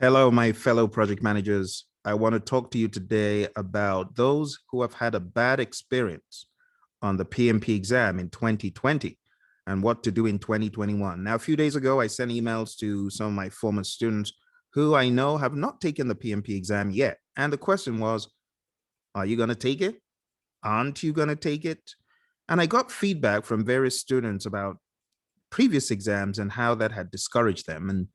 Hello, my fellow project managers. I want to talk to you today about those who have had a bad experience on the PMP exam in 2020 and what to do in 2021. Now, a few days ago, I sent emails to some of my former students who I know have not taken the PMP exam yet. And the question was, are you going to take it? Aren't you going to take it? And I got feedback from various students about previous exams and how that had discouraged them. And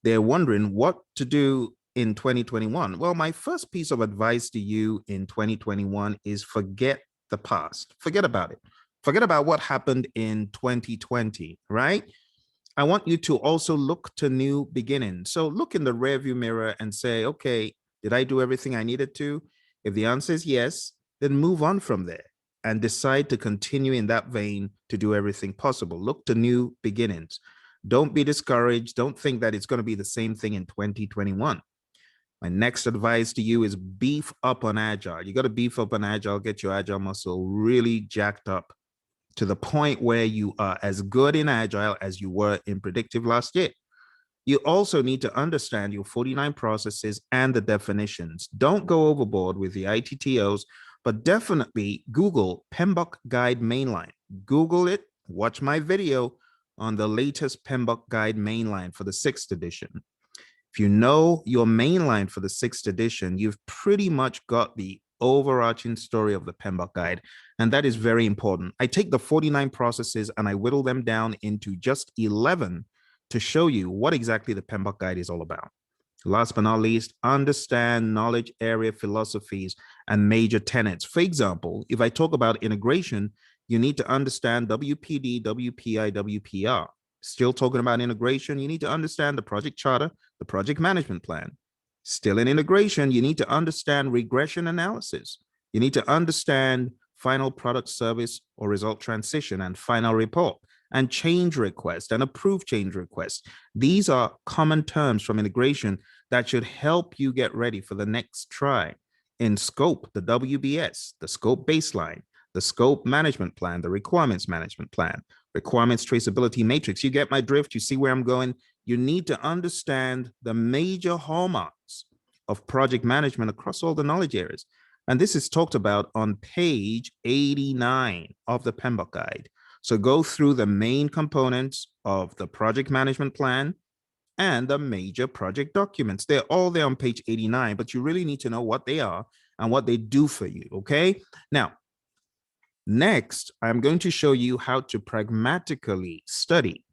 they're wondering what to do in 2021. Well, my first piece of advice to you in 2021 is forget the past. Forget about it. Forget about what happened in 2020, right? I want you to also look to new beginnings. So look in the rearview mirror and say, okay, did I do everything I needed to? If the answer is yes, then move on from there and decide to continue in that vein to do everything possible. Look to new beginnings. Don't be discouraged. Don't think that it's going to be the same thing in 2021. My next advice to you is beef up on Agile. You got to beef up on Agile, get your Agile muscle really jacked up to the point where you are as good in Agile as you were in predictive last year. You also need to understand your 49 processes and the definitions. Don't go overboard with the ITTOs, but definitely Google PMBOK Guide Mainline. Google it, watch my video on the latest PMBOK Guide Mainline for the 6th edition. If you know your mainline for the 6th edition, you've pretty much got the overarching story of the PMBOK Guide, and that is very important. I take the 49 processes and I whittle them down into just 11 to show you what exactly the PMBOK Guide is all about. Last but not least, understand knowledge area philosophies and major tenets. For example, if I talk about integration, you need to understand WPD, WPI, WPR. Still talking about integration, you need to understand the project charter, the project management plan. Still in integration, you need to understand regression analysis. You need to understand final product service or result transition and final report and change request and approve change request. These are common terms from integration that should help you get ready for the next try. In scope, the WBS, the scope baseline, the scope management plan, the requirements management plan, requirements traceability matrix. You get my drift? You see where I'm going? You need to understand the major hallmarks of project management across all the knowledge areas. And this is talked about on page 89 of the PMBOK Guide. So go through the main components of the project management plan and the major project documents. They're all there on page 89, but you really need to know what they are and what they do for you, okay? Now, next, I'm going to show you how to pragmatically study.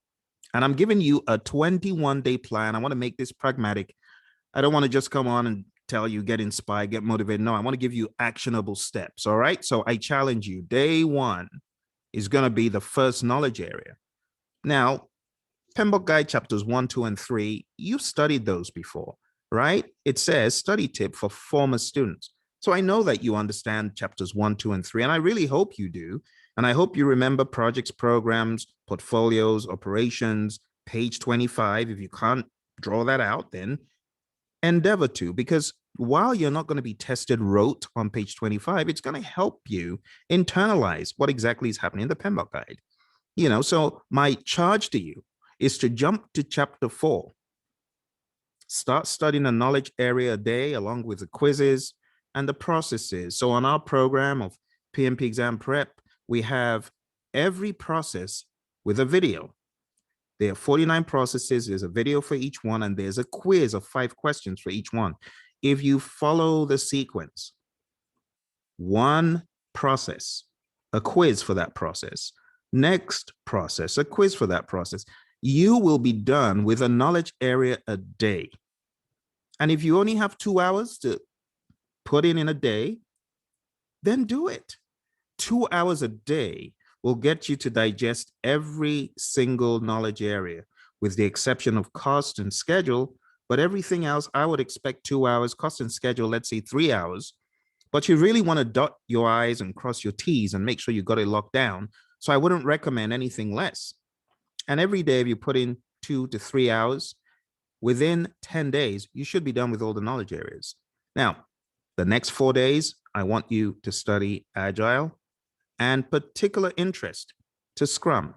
And I'm giving you a 21-day plan. I want to make this pragmatic. I don't want to just come on and tell you, get inspired, get motivated. No, I want to give you actionable steps, all right? So I challenge you. Day one is going to be the first knowledge area. Now, PMBOK Guide chapters 1, 2, and 3, you've studied those before, right? It says study tip for former students. So I know that you understand chapters 1, 2, and 3, and I really hope you do. And I hope you remember projects, programs, portfolios, operations, page 25. If you can't draw that out, then endeavor to, because while you're not going to be tested rote on page 25, it's going to help you internalize what exactly is happening in the PMBOK Guide. You know, so my charge to you is to jump to chapter 4. Start studying a knowledge area a day along with the quizzes and the processes. So on our program of PMP exam prep, we have every process with a video. There are 49 processes, there's a video for each one, and there's a quiz of 5 questions for each one. If you follow the sequence, one process, a quiz for that process, next process, a quiz for that process, you will be done with a knowledge area a day. And if you only have 2 hours to put in a day, then do it. 2 hours a day will get you to digest every single knowledge area, with the exception of cost and schedule. But everything else, I would expect 2 hours, cost and schedule, let's say 3 hours. But you really want to dot your I's and cross your T's and make sure you got it locked down. So I wouldn't recommend anything less. And every day, if you put in 2 to 3 hours, within 10 days, you should be done with all the knowledge areas. Now, the next 4 days, I want you to study Agile and particular interest to Scrum.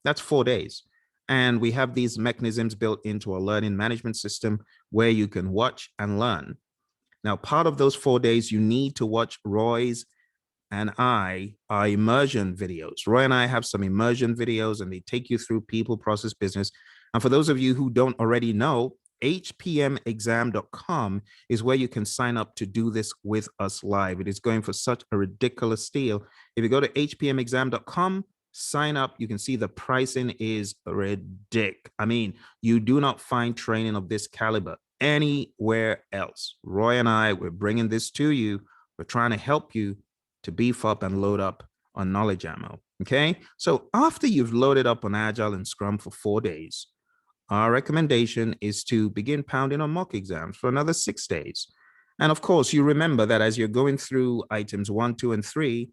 That's 4 days. And we have these mechanisms built into our learning management system where you can watch and learn. Now, part of those 4 days, you need to watch Roy's and our immersion videos. Roy and I have some immersion videos, and they take you through people, process, business. And for those of you who don't already know, hpmexam.com is where you can sign up to do this with us live. It is going for such a ridiculous deal. If you go to hpmexam.com, sign up, you can see the pricing is ridiculous. I mean, you do not find training of this caliber anywhere else. Roy and I, we're bringing this to you. We're trying to help you to beef up and load up on knowledge ammo. Okay. So after you've loaded up on Agile and Scrum for 4 days, our recommendation is to begin pounding on mock exams for another 6 days. And of course, you remember that as you're going through items 1, 2, and 3,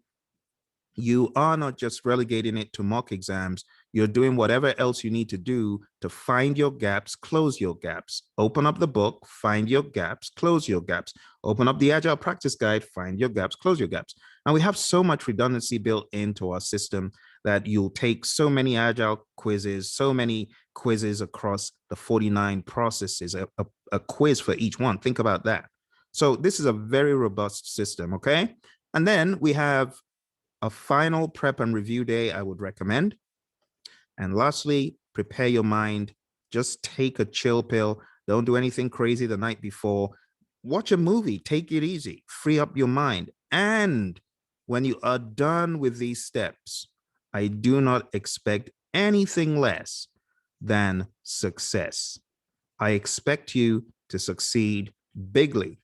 you are not just relegating it to mock exams. You're doing whatever else you need to do to find your gaps, close your gaps. Open up the book, find your gaps, close your gaps. Open up the Agile Practice Guide, find your gaps, close your gaps. And we have so much redundancy built into our system that you'll take so many Agile quizzes, so many quizzes across the 49 processes, a quiz for each one. Think about that. So this is a very robust system, okay? And then we have a final prep and review day I would recommend. And lastly, prepare your mind. Just take a chill pill. Don't do anything crazy the night before. Watch a movie, take it easy, free up your mind. And when you are done with these steps, I do not expect anything less than success. I expect you to succeed bigly.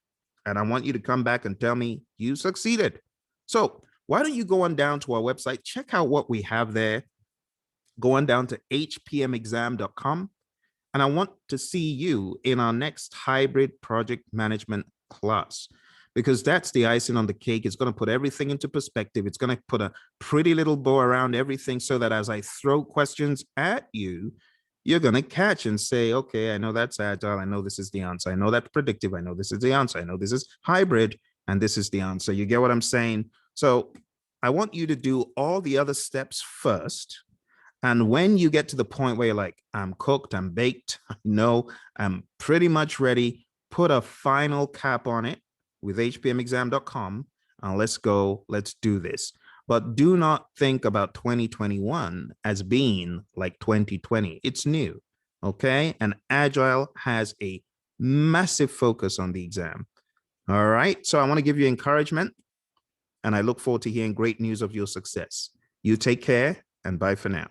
And I want you to come back and tell me you succeeded. So why don't you go on down to our website, check out what we have there. Go on down to hpmexam.com. And I want to see you in our next hybrid project management class, because that's the icing on the cake. It's going to put everything into perspective. It's going to put a pretty little bow around everything so that as I throw questions at you, you're going to catch and say, okay, I know that's Agile. I know this is the answer. I know that's predictive. I know this is the answer. I know this is hybrid, and this is the answer. You get what I'm saying? So I want you to do all the other steps first. And when you get to the point where you're like, I'm cooked, I'm baked, I know I'm pretty much ready, put a final cap on it with hpmexam.com, and let's go, let's do this. But do not think about 2021 as being like 2020. It's new, okay? And Agile has a massive focus on the exam. All right, so I want to give you encouragement, and I look forward to hearing great news of your success. You take care, and bye for now.